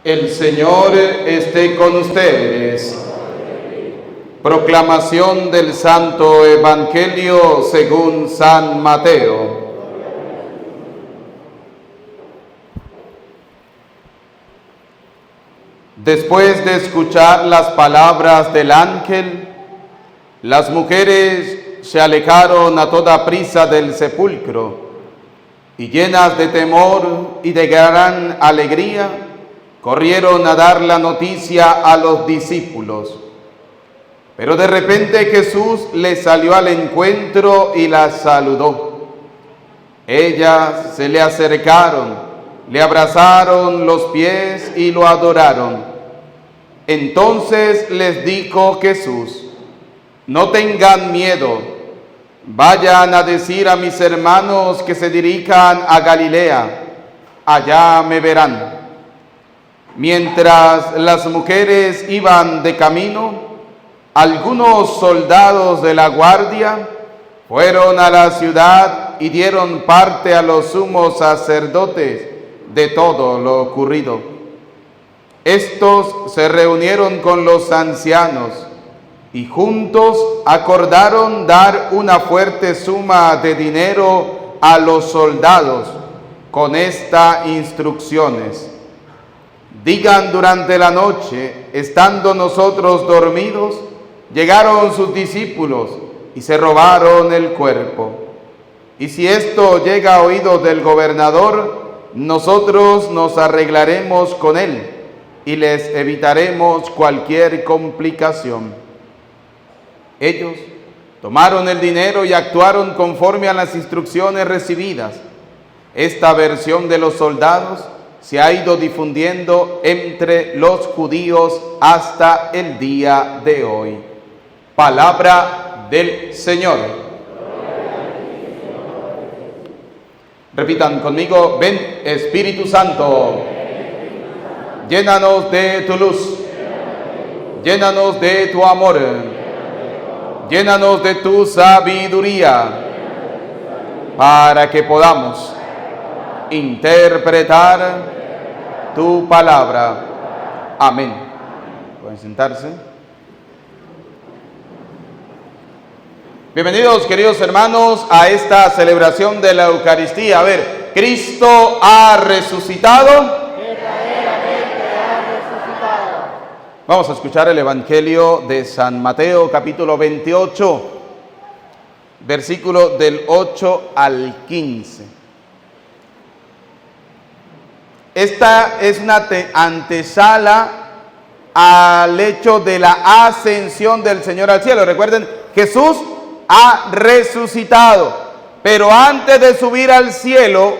El Señor esté con ustedes. Proclamación del Santo Evangelio según San Mateo. Después de escuchar las palabras del ángel, las mujeres se alejaron a toda prisa del sepulcro y, llenas de temor y de gran alegría, corrieron a dar la noticia a los discípulos. Pero de repente Jesús les salió al encuentro y las saludó. Ellas se le acercaron, le abrazaron los pies y lo adoraron. Entonces les dijo Jesús: no tengan miedo, vayan a decir a mis hermanos que se dirijan a Galilea, allá me verán. Mientras las mujeres iban de camino, algunos soldados de la guardia fueron a la ciudad y dieron parte a los sumos sacerdotes de todo lo ocurrido. Estos se reunieron con los ancianos y juntos acordaron dar una fuerte suma de dinero a los soldados con estas instrucciones: digan durante la noche, estando nosotros dormidos, llegaron sus discípulos y se robaron el cuerpo. Y si esto llega a oídos del gobernador, nosotros nos arreglaremos con él y les evitaremos cualquier complicación. Ellos tomaron el dinero y actuaron conforme a las instrucciones recibidas. Esta versión de los soldados se ha ido difundiendo entre los judíos hasta el día de hoy. Palabra del Señor. Repitan conmigo: ven Espíritu Santo, llénanos de tu luz, llénanos de tu amor, llénanos de tu sabiduría, para que podamos interpretar tu palabra. Amén. Pueden sentarse. Bienvenidos, queridos hermanos, a esta celebración de la Eucaristía. A ver, Cristo ha resucitado. Verdaderamente ha resucitado. Vamos a escuchar el Evangelio de San Mateo, capítulo 28, versículo del 8 al 15. Esta es una antesala al hecho de la ascensión del Señor al cielo. Recuerden, Jesús ha resucitado, pero antes de subir al cielo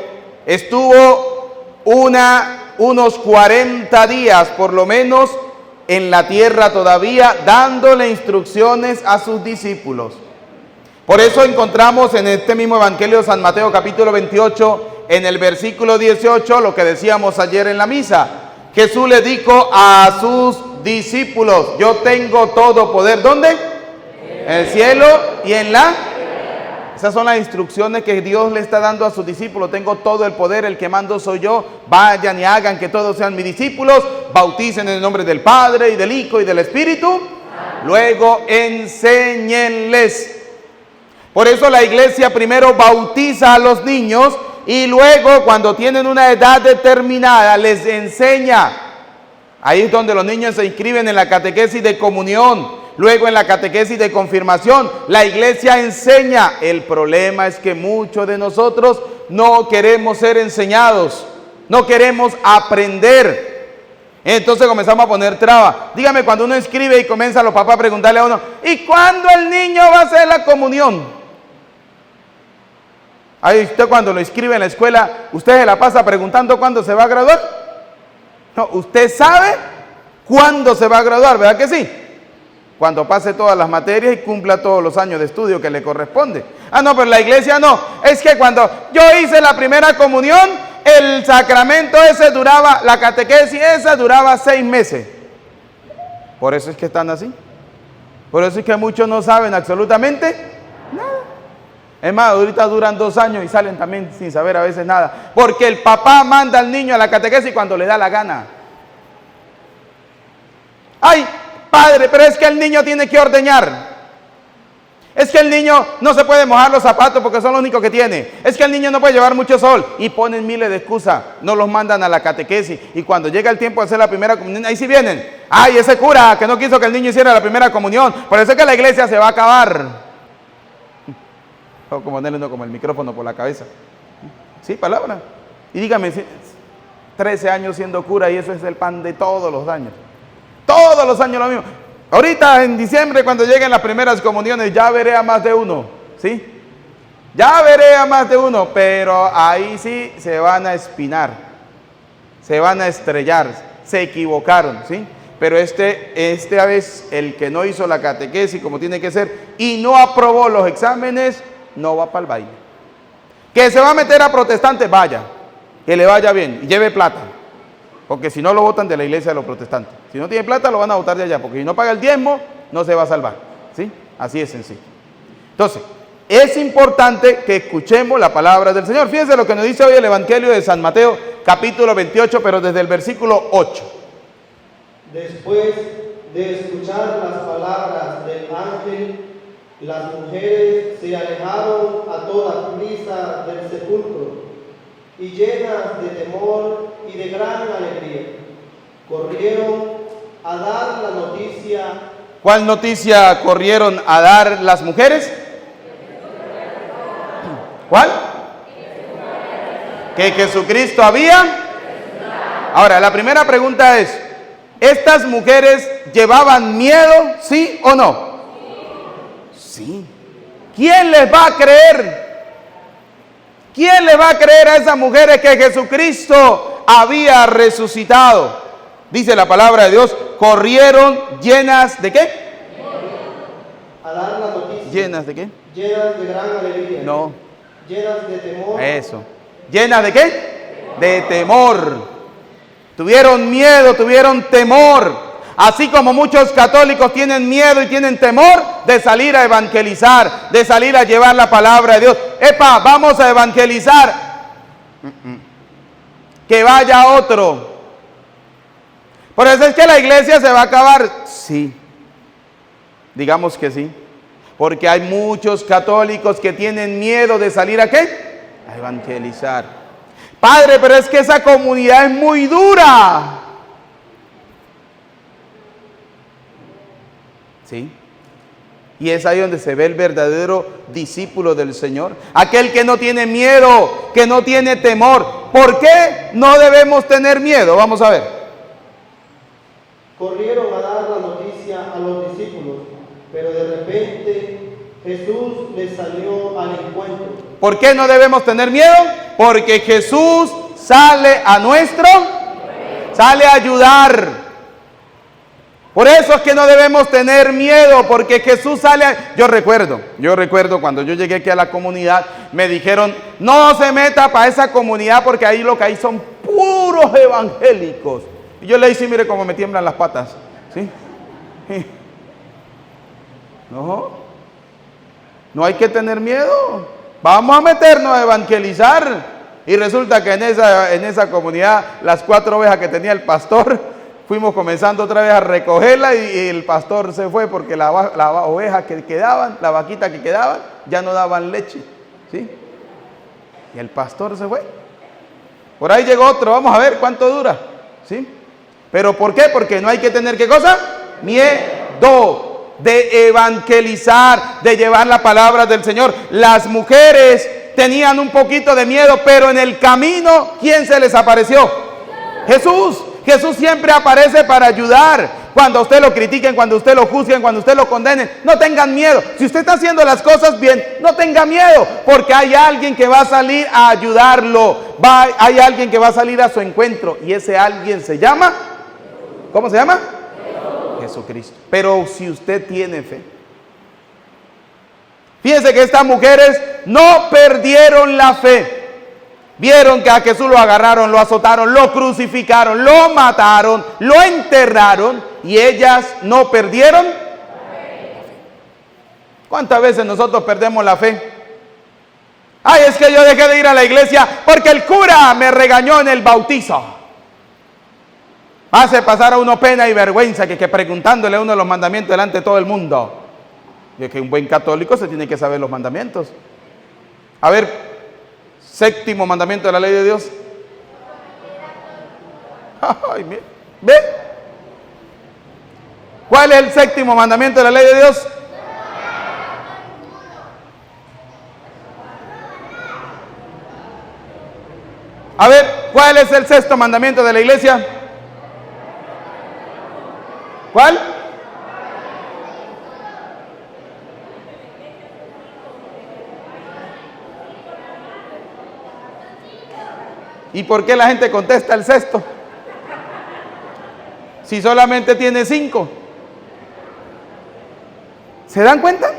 estuvo unos 40 días por lo menos en la tierra todavía, dándole instrucciones a sus discípulos. Por eso encontramos en este mismo Evangelio de San Mateo capítulo 28, en el versículo 18, lo que decíamos ayer en la misa. Jesús le dijo a sus discípulos: yo tengo todo poder. ¿Dónde? En el cielo y en la... Esas son las instrucciones que Dios le está dando a sus discípulos. Tengo todo el poder, el que mando soy yo. Vayan y hagan que todos sean mis discípulos. Bauticen en el nombre del Padre y del Hijo y del Espíritu. Amén. Luego enséñenles. Por eso la iglesia primero bautiza a los niños y luego, cuando tienen una edad determinada, les enseña. Ahí es donde los niños se inscriben en la catequesis de comunión, luego en la catequesis de confirmación. La iglesia enseña. El problema es que muchos de nosotros no queremos ser enseñados, no queremos aprender. Entonces comenzamos a poner trabas. Dígame, cuando uno inscribe y comienza los papás a preguntarle a uno: ¿y cuándo el niño va a hacer la comunión? Ahí usted, cuando lo inscribe en la escuela, ¿usted se la pasa preguntando cuándo se va a graduar? No, usted sabe cuándo se va a graduar, ¿verdad que sí? Cuando pase todas las materias y cumpla todos los años de estudio que le corresponde. Ah, no, pero la iglesia no. Es que cuando yo hice la primera comunión, el sacramento ese duraba, la catequesis esa duraba 6 meses. Por eso es que están así. Por eso es que muchos no saben absolutamente nada. Es más, ahorita duran 2 años y salen también sin saber a veces nada. Porque el papá manda al niño a la catequesis cuando le da la gana. Ay, padre, pero es que el niño tiene que ordeñar. Es que el niño no se puede mojar los zapatos porque son los únicos que tiene. Es que el niño no puede llevar mucho sol. Y ponen miles de excusas. No los mandan a la catequesis. Y cuando llega el tiempo de hacer la primera comunión, ahí sí vienen. Ay, ese cura que no quiso que el niño hiciera la primera comunión. Por eso es que la iglesia se va a acabar. O como ponerle uno como el micrófono por la cabeza. Sí, palabra. Y dígame, 13 años siendo cura y eso es el pan de todos los años. Todos los años lo mismo. Ahorita en diciembre cuando lleguen las primeras comuniones ya veré a más de uno, ¿sí? Ya veré a más de uno, pero ahí sí se van a espinar, se van a estrellar, se equivocaron, ¿sí? Pero esta vez el que no hizo la catequesis como tiene que ser y no aprobó los exámenes, no va para el baile. Que se va a meter a protestantes, vaya, que le vaya bien y lleve plata. Porque si no lo votan de la iglesia de los protestantes. Si no tiene plata lo van a votar de allá. Porque si no paga el diezmo no se va a salvar. ¿Sí? Así es sencillo. Entonces, es importante que escuchemos la palabra del Señor. Fíjense lo que nos dice hoy el Evangelio de San Mateo, capítulo 28, pero desde el versículo 8. Después de escuchar las palabras del ángel, las mujeres se alejaron a toda prisa del sepulcro y llenas de temor y de gran alegría, corrieron a dar la noticia. ¿Cuál noticia corrieron a dar las mujeres? ¿Cuál? Que Jesucristo había. Ahora, la primera pregunta es, ¿estas mujeres llevaban miedo, sí o no? Sí. ¿Quién les va a creer? ¿Quién le va a creer a esas mujeres que Jesucristo había resucitado? Dice la palabra de Dios, corrieron llenas ¿de qué? A dar la noticia. ¿Llenas de qué? Llenas de gran alegría. No. Llenas de temor. Eso. ¿Llenas de qué? De temor. Tuvieron miedo, tuvieron temor. Así como muchos católicos tienen miedo y tienen temor de salir a evangelizar, de salir a llevar la palabra de Dios. ¡Epa, vamos a evangelizar! Que vaya otro. Por eso es que la iglesia se va a acabar. Sí, digamos que sí. Porque hay muchos católicos que tienen miedo de salir ¿a qué? A evangelizar. Padre, pero es que esa comunidad es muy dura. ¿Sí? Y es ahí donde se ve el verdadero discípulo del Señor. Aquel que no tiene miedo, que no tiene temor. ¿Por qué no debemos tener miedo? Vamos a ver. Corrieron a dar la noticia a los discípulos, pero de repente Jesús les salió al encuentro. ¿Por qué no debemos tener miedo? Porque Jesús sale sale a ayudar. Por eso es que no debemos tener miedo, porque Jesús sale a... Yo recuerdo cuando yo llegué aquí a la comunidad, me dijeron, no se meta para esa comunidad porque ahí lo que hay son puros evangélicos. Y yo le dije, mire cómo me tiemblan las patas. ¿Sí? No hay que tener miedo. Vamos a meternos a evangelizar. Y resulta que en esa comunidad, las 4 ovejas que tenía el pastor, fuimos comenzando otra vez a recogerla y el pastor se fue porque la oveja que quedaban, la vaquita que quedaban, ya no daban leche. ¿Sí? Y el pastor se fue. Por ahí llegó otro, vamos a ver cuánto dura. ¿Sí? ¿Pero por qué? Porque no hay que tener, ¿qué cosa? Miedo de evangelizar, de llevar la palabra del Señor. Las mujeres tenían un poquito de miedo, pero en el camino, ¿quién se les apareció? Jesús. Jesús siempre aparece para ayudar. Cuando usted lo critiquen, cuando usted lo juzguen, cuando usted lo condenen, no tengan miedo. Si usted está haciendo las cosas bien, no tenga miedo, porque hay alguien que va a salir a ayudarlo. Hay alguien que va a salir a su encuentro y ese alguien se llama, ¿cómo se llama? Jesucristo. Pero si usted tiene fe, fíjense que estas mujeres no perdieron la fe. Vieron que a Jesús lo agarraron, lo azotaron, lo crucificaron, lo mataron, lo enterraron y ellas no perdieron. ¿Cuántas veces nosotros perdemos la fe? Ay, es que yo dejé de ir a la iglesia porque el cura me regañó en el bautizo. Hace pasar a uno pena y vergüenza que preguntándole a uno los mandamientos delante de todo el mundo. Y es que un buen católico se tiene que saber los mandamientos. A ver, séptimo mandamiento de la ley de Dios. Ay, ¿ve? ¿Cuál es el séptimo mandamiento de la ley de Dios? A ver, ¿cuál es el sexto mandamiento de la iglesia? ¿Cuál? ¿Y por qué la gente contesta el sexto? Si solamente tiene 5. ¿Se dan cuenta?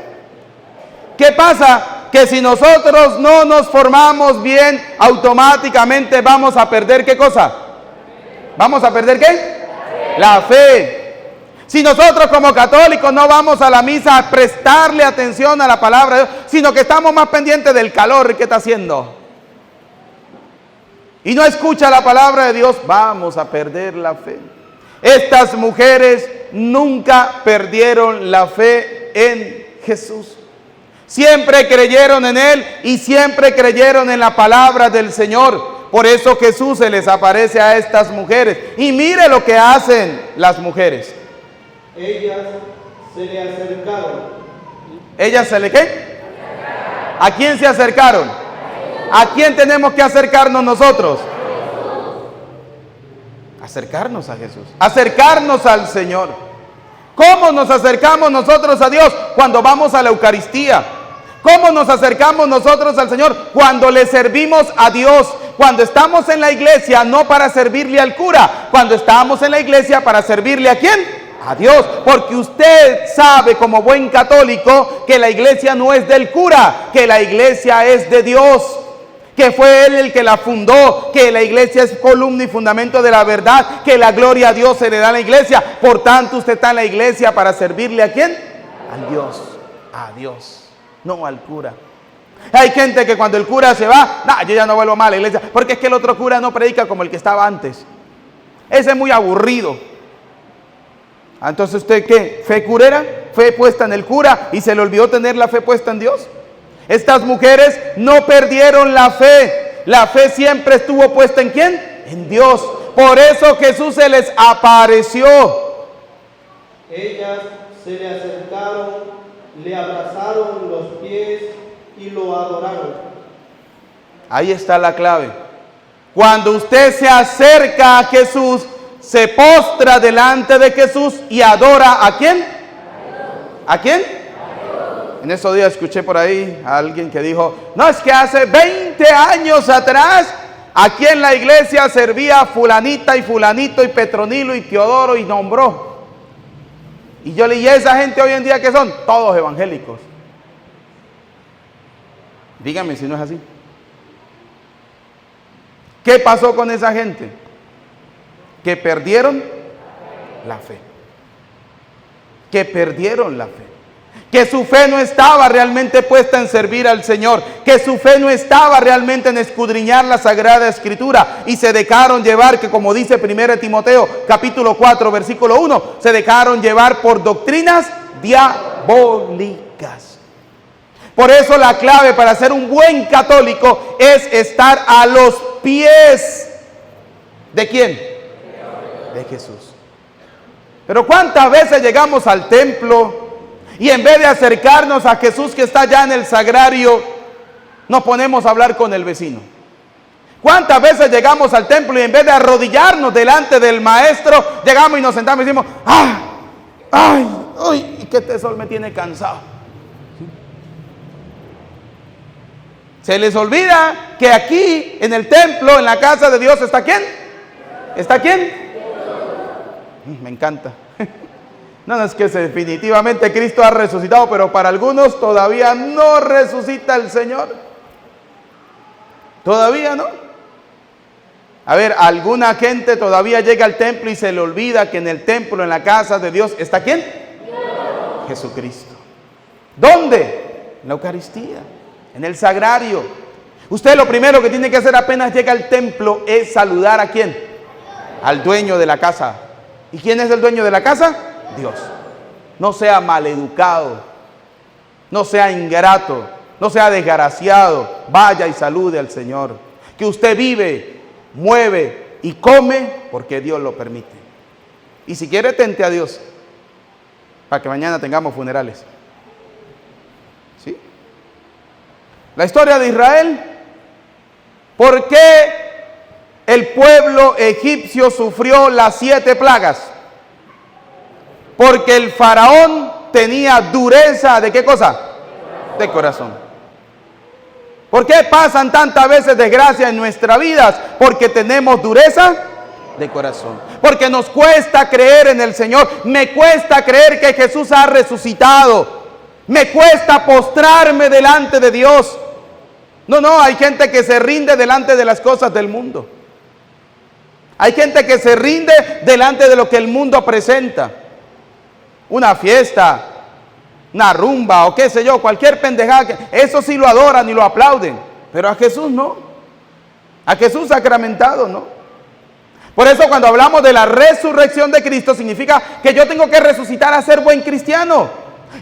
¿Qué pasa? Que si nosotros no nos formamos bien, automáticamente vamos a perder ¿qué cosa? ¿Vamos a perder qué? La fe. Si nosotros como católicos no vamos a la misa a prestarle atención a la palabra de Dios, sino que estamos más pendientes del calor que está haciendo, y no escucha la palabra de Dios, vamos a perder la fe. Estas mujeres nunca perdieron la fe en Jesús. Siempre creyeron en Él y siempre creyeron en la palabra del Señor. Por eso Jesús se les aparece a estas mujeres. Y mire lo que hacen las mujeres. Ellas se le acercaron. ¿Ellas se le qué? ¿A quién se acercaron? ¿A quién tenemos que acercarnos nosotros? Acercarnos a Jesús. Acercarnos al Señor. ¿Cómo nos acercamos nosotros a Dios? Cuando vamos a la Eucaristía. ¿Cómo nos acercamos nosotros al Señor? Cuando le servimos a Dios. Cuando estamos en la iglesia, no para servirle al cura. Cuando estamos en la iglesia, para servirle ¿a quién? A Dios. Porque usted sabe como buen católico que la iglesia no es del cura, que la iglesia es de Dios, que fue Él el que la fundó, que la iglesia es columna y fundamento de la verdad, que la gloria a Dios se le da a la iglesia. Por tanto, usted está en la iglesia para servirle ¿a quién? Al Dios, a Dios, no al cura. Hay gente que cuando el cura se va, yo ya no vuelvo más a la iglesia, porque es que el otro cura no predica como el que estaba antes. Ese es muy aburrido. Entonces, ¿usted qué? ¿Fe curera? ¿Fe puesta en el cura y se le olvidó tener la fe puesta en Dios? Estas mujeres no perdieron la fe. La fe siempre estuvo puesta ¿en quién? En Dios. Por eso Jesús se les apareció. Ellas se le acercaron, le abrazaron los pies y lo adoraron. Ahí está la clave. Cuando usted se acerca a Jesús, se postra delante de Jesús y adora ¿a quién? ¿A quién? En esos días escuché por ahí a alguien que dijo, no, es que hace 20 años atrás, aquí en la iglesia servía fulanita y fulanito y Petronilo y Teodoro y nombró. Y yo leí, esa gente hoy en día ¿qué son? Todos evangélicos. Dígame si no es así. ¿Qué pasó con esa gente? Que perdieron la fe. Que perdieron la fe. Que su fe no estaba realmente puesta en servir al Señor, que su fe no estaba realmente en escudriñar la Sagrada Escritura, y se dejaron llevar, que como dice 1 Timoteo capítulo 4 versículo 1, se dejaron llevar por doctrinas diabólicas. Por eso la clave para ser un buen católico es estar a los pies ¿de quién? De Jesús. Pero ¿cuántas veces llegamos al templo y en vez de acercarnos a Jesús que está allá en el sagrario, nos ponemos a hablar con el vecino? ¿Cuántas veces llegamos al templo y en vez de arrodillarnos delante del maestro, llegamos y nos sentamos y decimos, ¡ay, que este sol me tiene cansado! Se les olvida que aquí, en el templo, en la casa de Dios, ¿está quién? ¿Está quién? Me encanta. No, es que definitivamente Cristo ha resucitado, pero para algunos todavía no resucita el Señor. Todavía no. A ver, alguna gente todavía llega al templo y se le olvida que en el templo, en la casa de Dios, ¿está quién? Dios. Jesucristo. ¿Dónde? En la Eucaristía, en el sagrario. Usted lo primero que tiene que hacer apenas llega al templo es saludar ¿a quién? Al dueño de la casa. ¿Y quién es el dueño de la casa? Dios. No sea maleducado, no sea ingrato, no sea desgraciado. Vaya y salude al Señor. Que usted vive, mueve y come porque Dios lo permite. Y si quiere, tente a Dios para que mañana tengamos funerales. ¿Sí? La historia de Israel. ¿Por qué el pueblo egipcio sufrió las 7 plagas? Porque el faraón tenía dureza, ¿de qué cosa? De corazón. ¿Por qué pasan tantas veces desgracia en nuestras vidas? Porque tenemos dureza de corazón. Porque nos cuesta creer en el Señor. Me cuesta creer que Jesús ha resucitado. Me cuesta postrarme delante de Dios. No, hay gente que se rinde delante de las cosas del mundo. Hay gente que se rinde delante de lo que el mundo presenta. Una fiesta, una rumba o qué sé yo, cualquier pendejada, eso sí lo adoran y lo aplauden, pero a Jesús no, a Jesús sacramentado no. Por eso cuando hablamos de la resurrección de Cristo significa que yo tengo que resucitar a ser buen cristiano.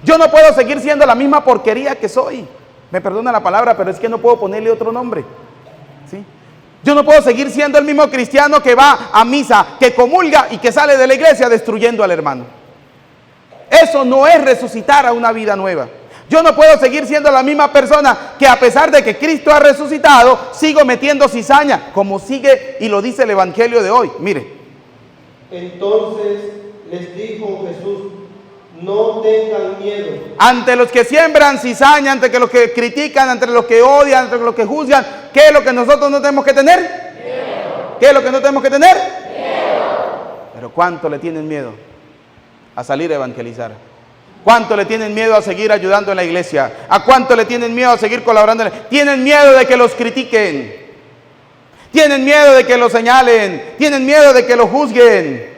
Yo no puedo seguir siendo la misma porquería que soy, me perdona la palabra, pero es que no puedo ponerle otro nombre, ¿sí? Yo no puedo seguir siendo el mismo cristiano que va a misa, que comulga y que sale de la iglesia destruyendo al hermano. Eso no es resucitar a una vida nueva. Yo no puedo seguir siendo la misma persona que a pesar de que Cristo ha resucitado, sigo metiendo cizaña, como sigue y lo dice el Evangelio de hoy. Mire. Entonces les dijo Jesús, no tengan miedo. Ante los que siembran cizaña, ante los que critican, ante los que odian, ante los que juzgan, ¿qué es lo que nosotros no tenemos que tener? Miedo. ¿Qué es lo que no tenemos que tener? Miedo. Pero ¿cuánto le tienen miedo a salir a evangelizar? ¿Cuánto le tienen miedo a seguir ayudando en la iglesia? ¿A cuánto le tienen miedo a seguir colaborando? Tienen miedo de que los critiquen. Tienen miedo de que los señalen. Tienen miedo de que los juzguen.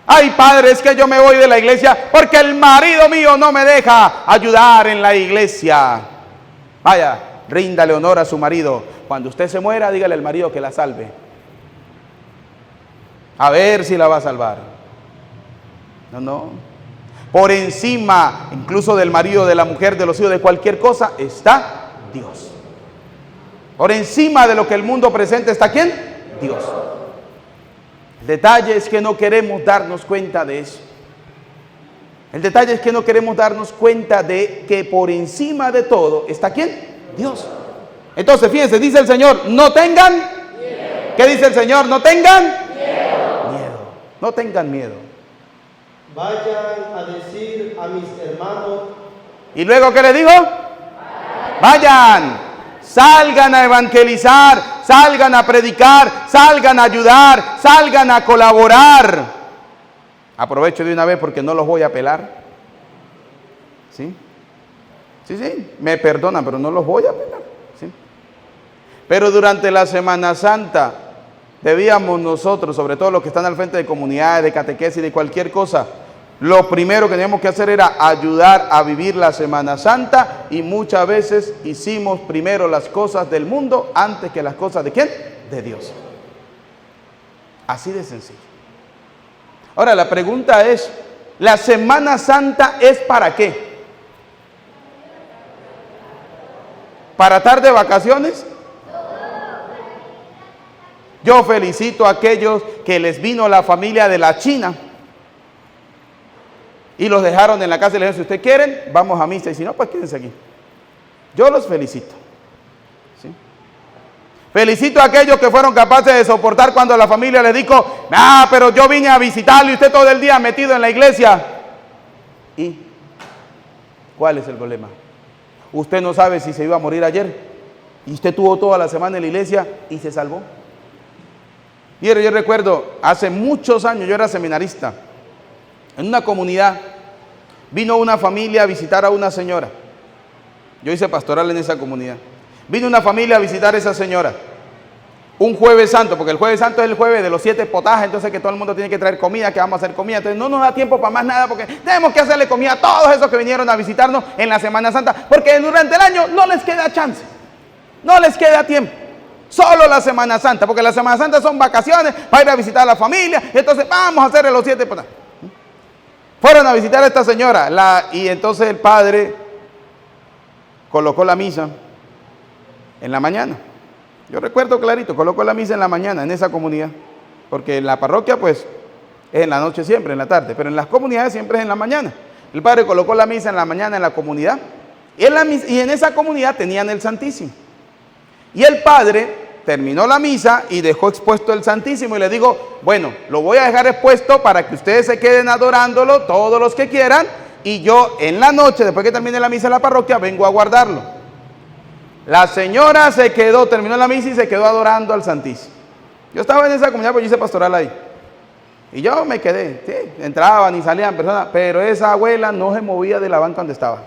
Ay, padre, es que yo me voy de la iglesia porque el marido mío no me deja ayudar en la iglesia. Vaya, ríndale honor a su marido. Cuando usted se muera, dígale al marido que la salve. A ver si la va a salvar. No. Por encima, incluso del marido, de la mujer, de los hijos, de cualquier cosa, está Dios. Por encima de lo que el mundo presenta, ¿está quién? Dios. El detalle es que no queremos darnos cuenta de eso. El detalle es que no queremos darnos cuenta de que por encima de todo, ¿está quién? Dios. Entonces, fíjense, dice el Señor, no tengan miedo. ¿Qué dice el Señor? No tengan miedo. No tengan miedo. Vayan a decir a mis hermanos. ¿Y luego qué le digo? Vayan, salgan a evangelizar, salgan a predicar, salgan a ayudar, salgan a colaborar. Aprovecho de una vez porque no los voy a pelar. ¿Sí? Sí, me perdonan, pero no los voy a pelar. ¿Sí? Pero durante la Semana Santa debíamos nosotros, sobre todo los que están al frente de comunidades, de catequesis, de cualquier cosa, lo primero que teníamos que hacer era ayudar a vivir la Semana Santa, y muchas veces hicimos primero las cosas del mundo antes que las cosas ¿de quién? De Dios. Así de sencillo. Ahora la pregunta es, ¿la Semana Santa es para qué? ¿Para estar de vacaciones? Yo felicito a aquellos que les vino la familia de la China y los dejaron en la casa y les dijeron, si ustedes quieren, vamos a misa, y si no, pues quédense aquí. Yo los felicito. ¿Sí? Felicito a aquellos que fueron capaces de soportar cuando la familia les dijo, pero yo vine a visitarlo y usted todo el día metido en la iglesia. ¿Y cuál es el problema? Usted no sabe si se iba a morir ayer y usted tuvo toda la semana en la iglesia y se salvó. Y yo recuerdo, hace muchos años, yo era seminarista, en una comunidad vino una familia a visitar a una señora. Yo hice pastoral en esa comunidad. Vino una familia a visitar a esa señora un jueves santo, porque el jueves santo es el jueves de los 7 potajes, entonces que todo el mundo tiene que traer comida, que vamos a hacer comida, entonces no nos da tiempo para más nada, porque tenemos que hacerle comida a todos esos que vinieron a visitarnos en la Semana Santa, porque durante el año no les queda chance, no les queda tiempo. Solo la Semana Santa, porque la Semana Santa son vacaciones para ir a visitar a la familia. Y entonces vamos a hacer los 7. Fueron a visitar a esta señora. Y entonces el padre colocó la misa en la mañana. Yo recuerdo clarito, colocó la misa en la mañana en esa comunidad. Porque en la parroquia pues es en la noche siempre, en la tarde. Pero en las comunidades siempre es en la mañana. El padre colocó la misa en la mañana en la comunidad. Y en esa comunidad tenían el Santísimo. Y el padre terminó la misa y dejó expuesto el Santísimo. Y le digo, bueno, lo voy a dejar expuesto para que ustedes se queden adorándolo, todos los que quieran. Y yo en la noche, después que termine la misa en la parroquia, vengo a guardarlo. La señora terminó la misa y se quedó adorando al Santísimo. Yo estaba en esa comunidad, pues yo hice pastoral ahí. Y yo me quedé, sí, entraban y salían personas, pero esa abuela no se movía de la banca donde estaba.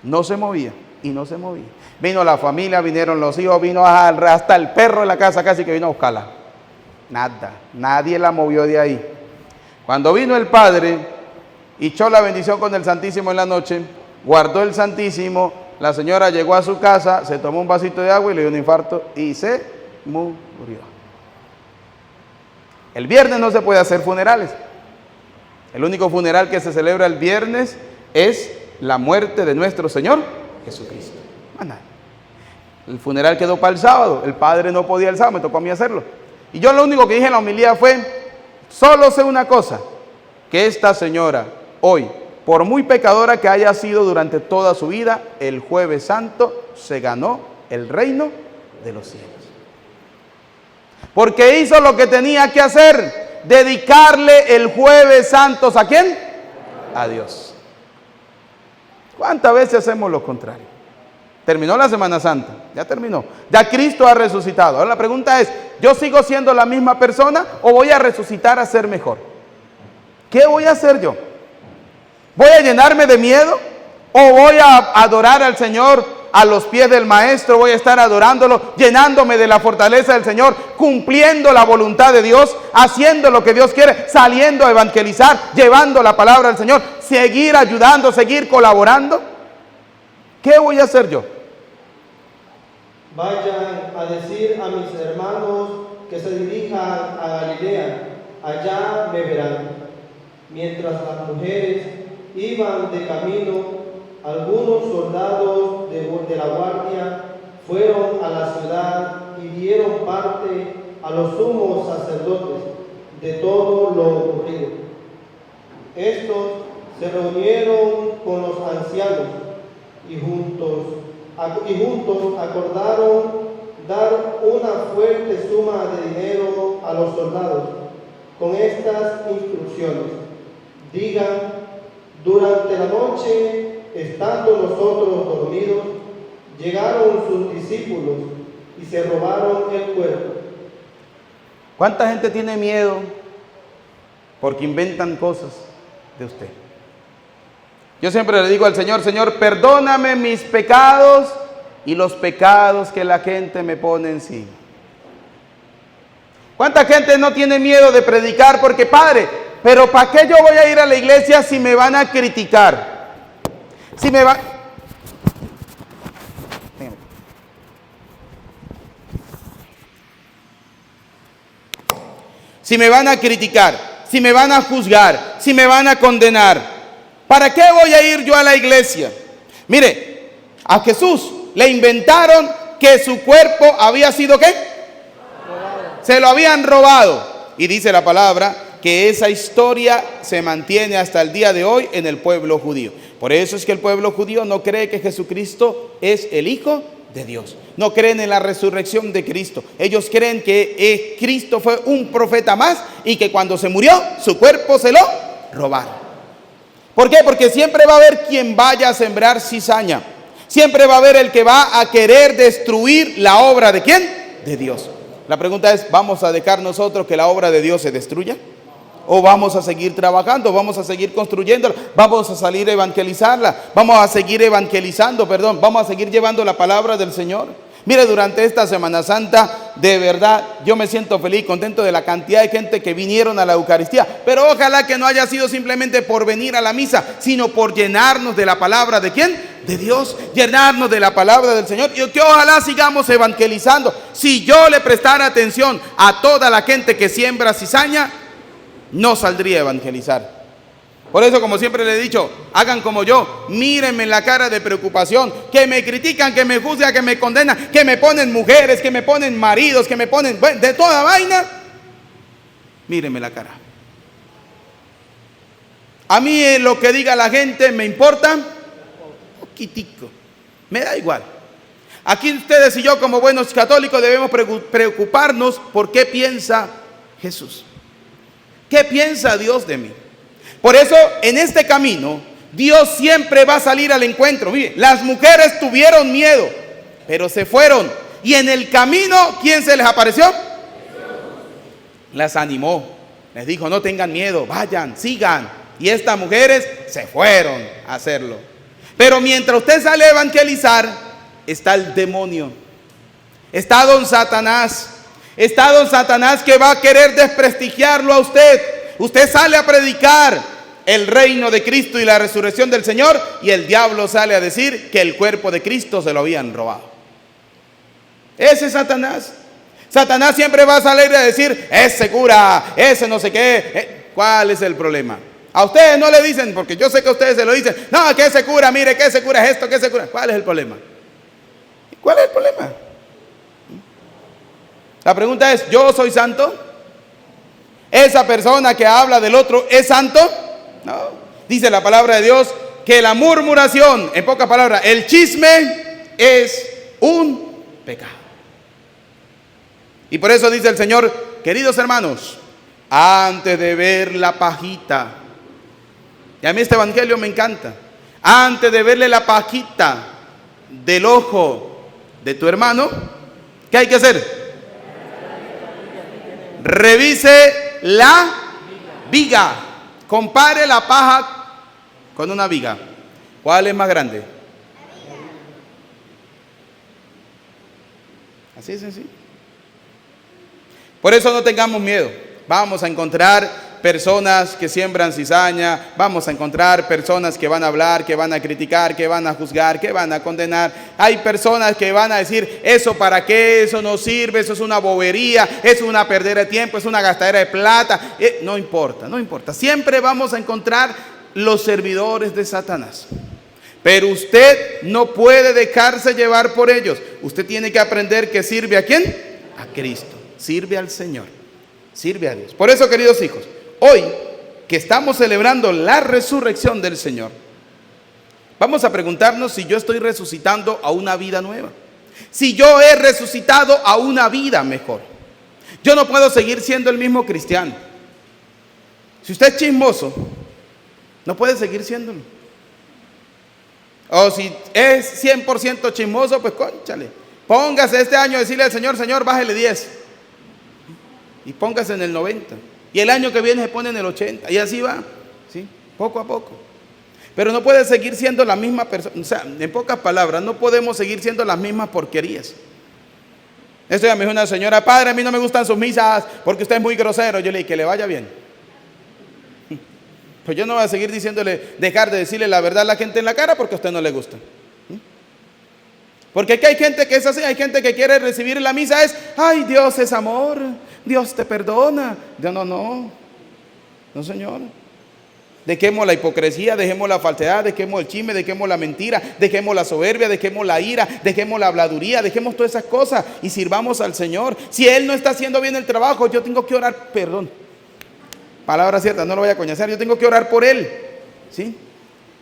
No se movía y no se movía. Vino la familia, vinieron los hijos, vino hasta el perro de la casa casi que vino a buscarla. Nada, nadie la movió de ahí. Cuando vino el padre, echó la bendición con el Santísimo en la noche, guardó el Santísimo, la señora llegó a su casa, se tomó un vasito de agua y le dio un infarto y se murió. El viernes no se puede hacer funerales. El único funeral que se celebra el viernes es la muerte de nuestro Señor Jesucristo. El funeral quedó para el sábado. El padre no podía el sábado, me tocó a mí hacerlo. Y yo lo único que dije en la homilía fue, solo sé una cosa, que esta señora hoy, por muy pecadora que haya sido durante toda su vida, el Jueves Santo se ganó el reino de los cielos. Porque hizo lo que tenía que hacer, dedicarle el Jueves Santo, ¿a quién? A Dios. ¿Cuántas veces hacemos lo contrario? Terminó la Semana Santa, ya terminó. Ya Cristo ha resucitado. Ahora la pregunta es, ¿yo sigo siendo la misma persona o voy a resucitar a ser mejor? ¿Qué voy a hacer yo? ¿Voy a llenarme de miedo o voy a adorar al Señor a los pies del Maestro? Voy a estar adorándolo, llenándome de la fortaleza del Señor, cumpliendo la voluntad de Dios, haciendo lo que Dios quiere, saliendo a evangelizar, llevando la palabra del Señor, seguir ayudando, seguir colaborando. ¿Qué voy a hacer yo? Vayan a decir a mis hermanos que se dirijan a Galilea, allá me verán. Mientras las mujeres iban de camino, algunos soldados de la guardia fueron a la ciudad y dieron parte a los sumos sacerdotes de todo lo ocurrido. Estos se reunieron con los ancianos y juntos acordaron dar una fuerte suma de dinero a los soldados con estas instrucciones: digan, durante la noche, estando nosotros dormidos, llegaron sus discípulos y se robaron el cuerpo. ¿Cuánta gente tiene miedo porque inventan cosas de usted? Yo siempre le digo al Señor, Señor, perdóname mis pecados y los pecados que la gente me pone encima. ¿Cuánta gente no tiene miedo de predicar? Porque, Padre, pero ¿para qué yo voy a ir a la iglesia si me van a criticar? Si me van... Si me van a criticar, si me van a juzgar, si me van a condenar, ¿para qué voy a ir yo a la iglesia? Mire, a Jesús le inventaron que su cuerpo había sido ¿qué? Se lo habían robado. Y dice la palabra que esa historia se mantiene hasta el día de hoy en el pueblo judío. Por eso es que el pueblo judío no cree que Jesucristo es el Hijo de Dios. No creen en la resurrección de Cristo. Ellos creen que Cristo fue un profeta más y que cuando se murió, su cuerpo se lo robaron. ¿Por qué? Porque siempre va a haber quien vaya a sembrar cizaña. Siempre va a haber el que va a querer destruir la obra ¿de quién? De Dios. La pregunta es, ¿vamos a dejar nosotros que la obra de Dios se destruya? ¿O vamos a seguir trabajando? ¿Vamos a seguir construyéndola? ¿Vamos a salir a evangelizarla? ¿Vamos a seguir evangelizando, perdón? ¿Vamos a seguir llevando la palabra del Señor? Mire, durante esta Semana Santa, de verdad, yo me siento feliz, contento de la cantidad de gente que vinieron a la Eucaristía. Pero ojalá que no haya sido simplemente por venir a la misa, sino por llenarnos de la palabra ¿de quién? de Dios, llenarnos de la palabra del Señor y que ojalá sigamos evangelizando. Si yo le prestara atención a toda la gente que siembra cizaña, no saldría a evangelizar. Por eso, como siempre le he dicho, hagan como yo, mírenme en la cara de preocupación, que me critican, que me juzgan, que me condenan, que me ponen mujeres, que me ponen maridos, que me ponen de toda vaina. Mírenme la cara. A mí lo que diga la gente me importa poquitico, me da igual. Aquí ustedes y yo, como buenos católicos, debemos preocuparnos por qué piensa Jesús. ¿Qué piensa Dios de mí? Por eso, en este camino, Dios siempre va a salir al encuentro. Mire, las mujeres tuvieron miedo, pero se fueron. Y en el camino, ¿quién se les apareció? Las animó. Les dijo, no tengan miedo, vayan, sigan. Y estas mujeres se fueron a hacerlo. Pero mientras usted sale a evangelizar, está el demonio. Está don Satanás. Está don Satanás que va a querer desprestigiarlo a usted. Usted sale a predicar el reino de Cristo y la resurrección del Señor, y el diablo sale a decir que el cuerpo de Cristo se lo habían robado. Ese es Satanás. Satanás siempre va a salir a decir, ese cura, ese no sé qué. ¿Cuál es el problema? A ustedes no le dicen, porque yo sé que a ustedes se lo dicen, no, que ese cura, mire, que ese cura es esto, que ese cura. ¿Cuál es el problema? ¿Cuál es el problema? La pregunta es, ¿yo soy santo? ¿Esa persona que habla del otro es santo? No. Dice la palabra de Dios que la murmuración, en pocas palabras, el chisme es un pecado. Y por eso dice el Señor, queridos hermanos, antes de ver la pajita, y a mí este evangelio me encanta, antes de verle la pajita del ojo de tu hermano, ¿qué hay que hacer? Revise la viga. Compare la paja con una viga. ¿Cuál es más grande? Así es sencillo. Por eso no tengamos miedo. Vamos a encontrar personas que siembran cizaña, vamos a encontrar personas que van a hablar, que van a criticar, que van a juzgar, que van a condenar. Hay personas que van a decir, eso para qué, eso no sirve, eso es una bobería, es una perdera de tiempo, es una gastadera de plata. No importa, no importa. Siempre vamos a encontrar los servidores de Satanás. Pero usted no puede dejarse llevar por ellos. Usted tiene que aprender que sirve ¿a quién? A Cristo. Sirve al Señor. Sirve a Dios. Por eso, queridos hijos, hoy que estamos celebrando la resurrección del Señor, vamos a preguntarnos si yo estoy resucitando a una vida nueva. Si yo he resucitado a una vida mejor. Yo no puedo seguir siendo el mismo cristiano. Si usted es chismoso, no puede seguir siéndolo. O si es 100% chismoso, pues cónchale. Póngase este año a decirle al Señor, Señor, bájele 10. Y póngase en el 90. Y el año que viene se pone en el 80. Y así va, ¿sí? Poco a poco. Pero no puede seguir siendo la misma persona. O sea, en pocas palabras, no podemos seguir siendo las mismas porquerías. Esto ya me dijo una señora, padre, a mí no me gustan sus misas porque usted es muy grosero. Yo le dije, que le vaya bien. Pues yo no voy a seguir dejar de decirle la verdad a la gente en la cara porque a usted no le gusta. Porque aquí hay gente que es así, hay gente que quiere recibir la misa, ay, Dios es amor, Dios te perdona. Yo no, Señor. Dejemos la hipocresía, dejemos la falsedad, dejemos el chisme, dejemos la mentira, dejemos la soberbia, dejemos la ira, dejemos la habladuría, dejemos todas esas cosas y sirvamos al Señor. Si Él no está haciendo bien el trabajo, yo tengo que orar, perdón, palabra cierta, no lo voy a coñacer, yo tengo que orar por Él, ¿sí?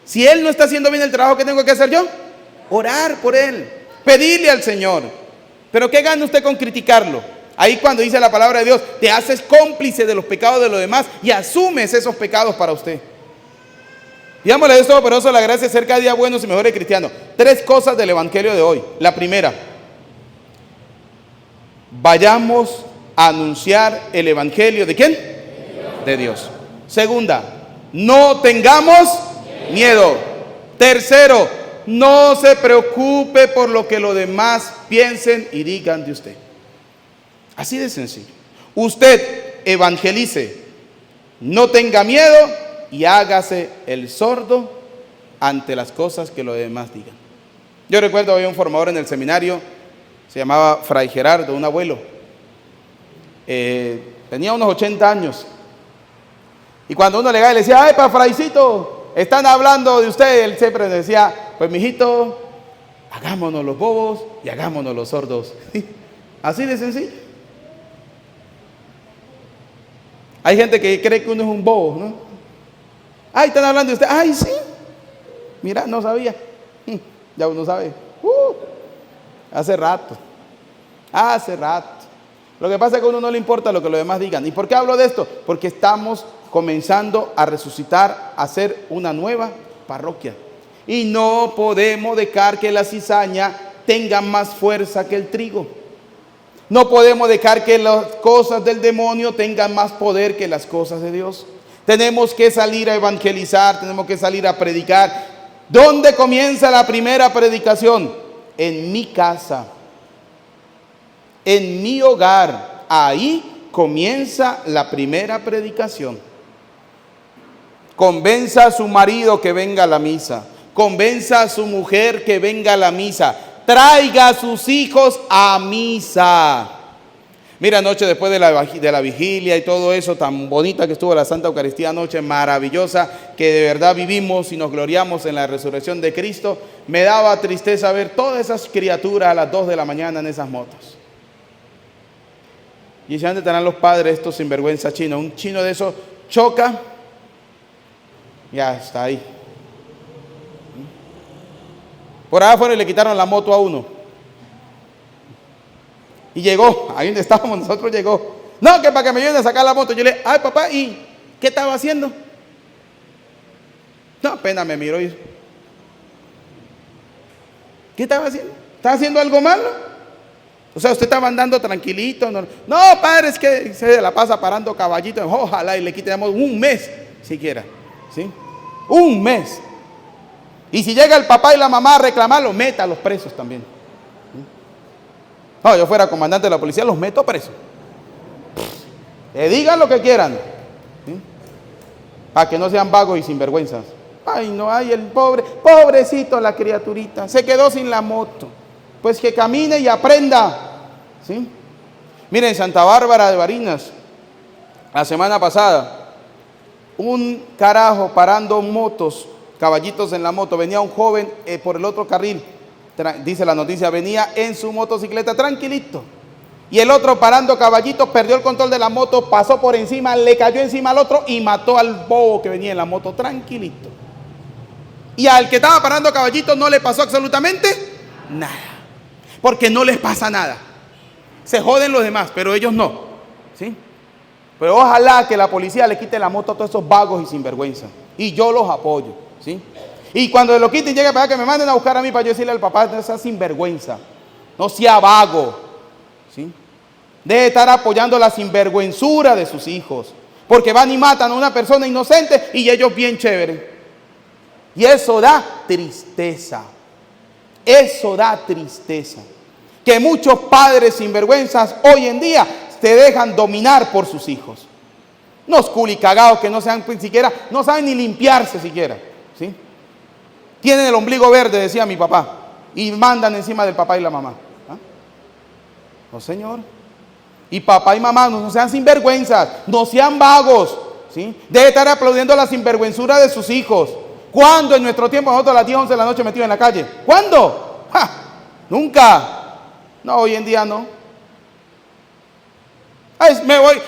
Si Él no está haciendo bien el trabajo, ¿qué tengo que hacer yo? Orar por Él, pedirle al Señor. Pero ¿qué gana usted con criticarlo? Ahí cuando dice la palabra de Dios, te haces cómplice de los pecados de los demás y asumes esos pecados para usted. Digámosle a Dios Todopoderoso la gracia de ser cada día buenos y mejores cristianos. 3 cosas del evangelio de hoy. La primera, vayamos a anunciar el evangelio ¿de quién? De Dios. Segunda, no tengamos miedo. Tercero, no se preocupe por lo que los demás piensen y digan de usted. Así de sencillo. Usted evangelice, no tenga miedo y hágase el sordo ante las cosas que los demás digan. Yo recuerdo, había un formador en el seminario, se llamaba Fray Gerardo, un abuelo. Tenía unos 80 años. Y cuando uno llegaba y le decía, ¡ay, pa, Fraicito! Están hablando de usted. Él siempre decía, pues mijito, hagámonos los bobos y hagámonos los sordos. Así de sencillo. Hay gente que cree que uno es un bobo, ¿no? ¡Ay, están hablando de usted! ¡Ay, sí! Mira, no sabía. Ya uno sabe. Hace rato. Lo que pasa es que a uno no le importa lo que los demás digan. ¿Y por qué hablo de esto? Porque estamos comenzando a resucitar, a hacer una nueva parroquia. Y no podemos dejar que la cizaña tenga más fuerza que el trigo. No podemos dejar que las cosas del demonio tengan más poder que las cosas de Dios. Tenemos que salir a evangelizar, tenemos que salir a predicar. ¿Dónde comienza la primera predicación? En mi casa, en mi hogar. Ahí comienza la primera predicación. Convenza a su marido que venga a la misa. Convenza a su mujer que venga a la misa. Traiga a sus hijos a misa. Mira, anoche después de la vigilia y todo eso tan bonita que estuvo la Santa Eucaristía anoche, maravillosa, que de verdad vivimos y nos gloriamos en la resurrección de Cristo, me daba tristeza ver todas esas criaturas a las 2 de la mañana en esas motos. Y ¿dónde estarán los padres estos sinvergüenza chinos? Un chino de esos choca, ya está ahí. Por allá afuera le quitaron la moto a uno. Y llegó, ahí donde estábamos nosotros llegó. No, que para que me ayuden a sacar la moto. Yo le dije, ay papá, ¿y qué estaba haciendo? No, apenas me miró y... ¿Qué estaba haciendo? ¿Estaba haciendo algo malo? O sea, usted estaba andando tranquilito. No, padre, es que se la pasa parando caballito. Ojalá y le quitemos un mes siquiera. ¿Sí? Un mes. Y si llega el papá y la mamá a reclamarlo, meta a los presos también. No, yo fuera comandante de la policía, los meto presos. Que digan lo que quieran. ¿Sí? Para que no sean vagos y sinvergüenzas. Ay, no, ay, el pobrecito la criaturita, se quedó sin la moto. Pues que camine y aprenda. ¿Sí? Miren, Santa Bárbara de Barinas, la semana pasada, un carajo parando motos, caballitos en la moto, venía un joven por el otro carril. Dice la noticia, venía en su motocicleta tranquilito. Y el otro parando caballitos, perdió el control de la moto, pasó por encima, le cayó encima al otro y mató al bobo que venía en la moto tranquilito. Y al que estaba parando caballitos no le pasó absolutamente nada. Porque no les pasa nada. Se joden los demás, pero ellos no. ¿Sí? Pero ojalá que la policía le quite la moto a todos esos vagos y sinvergüenza. Y yo los apoyo. ¿Sí? Y cuando lo quiten, llegue para allá, que me manden a buscar a mí para yo decirle al papá, no sea sinvergüenza, no sea vago, ¿sí? Debe estar apoyando la sinvergüenzura de sus hijos, porque van y matan a una persona inocente y ellos bien chéveres. Y eso da tristeza, que muchos padres sinvergüenzas hoy en día se dejan dominar por sus hijos. Unos culicagados que no sean siquiera, no saben ni limpiarse siquiera, ¿sí? Tienen el ombligo verde, decía mi papá, y mandan encima del papá y la mamá. ¿Ah? No, señor. Y papá y mamá no sean sinvergüenzas, no sean vagos, ¿sí? Debe estar aplaudiendo la sinvergüenzura de sus hijos. ¿Cuándo en nuestro tiempo nosotros a las 10, 11 de la noche metidos en la calle? ¿Cuándo? ¡Ja! Nunca. No, hoy en día no. Ay, me voy.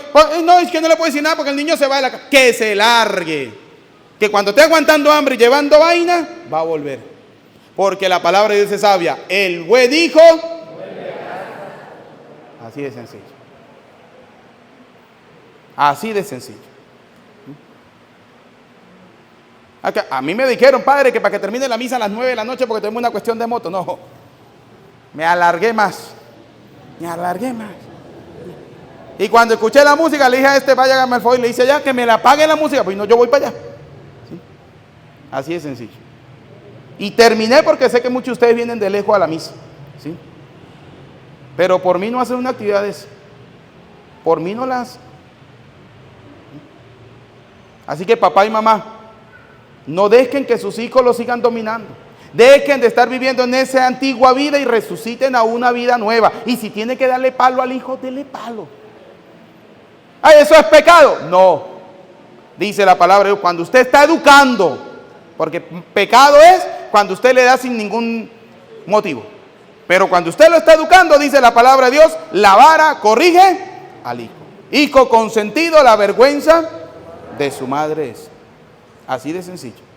No, es que no le puedo decir nada porque el niño se va de la casa. Que se largue. Que cuando esté aguantando hambre y llevando vaina, va a volver. Porque la palabra de Dios es sabia. El buen hijo. Así de sencillo. Así de sencillo. A mí me dijeron, padre, que para que termine la misa a las 9 de la noche porque tenemos una cuestión de moto. No, me alargué más. Y cuando escuché la música, le dije a este, vaya, hágame el favor, y le dice ya que me la apague la música. Pues no, yo voy para allá. ¿Sí? Así de sencillo. Y terminé porque sé que muchos de ustedes vienen de lejos a la misa. ¿Sí? Pero por mí no hacen una actividad de eso. Por mí no las. Así que papá y mamá, No dejen que sus hijos los sigan dominando. Dejen de estar viviendo en esa antigua vida y resuciten a una vida nueva. Y si tiene que darle palo al hijo, dele palo. ¿Ah, eso es pecado? No. Dice la palabra de Dios, cuando usted está educando, porque pecado es cuando usted le da sin ningún motivo. Pero cuando usted lo está educando, dice la palabra de Dios, la vara corrige al hijo. Hijo consentido, la vergüenza de su madre es. Así de sencillo.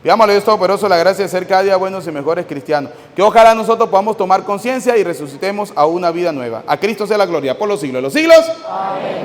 Pidámosle a Dios Todopoderoso la gracia de ser cada día buenos y mejores cristianos. Que ojalá nosotros podamos tomar conciencia y resucitemos a una vida nueva. A Cristo sea la gloria por los siglos de los siglos. Amén.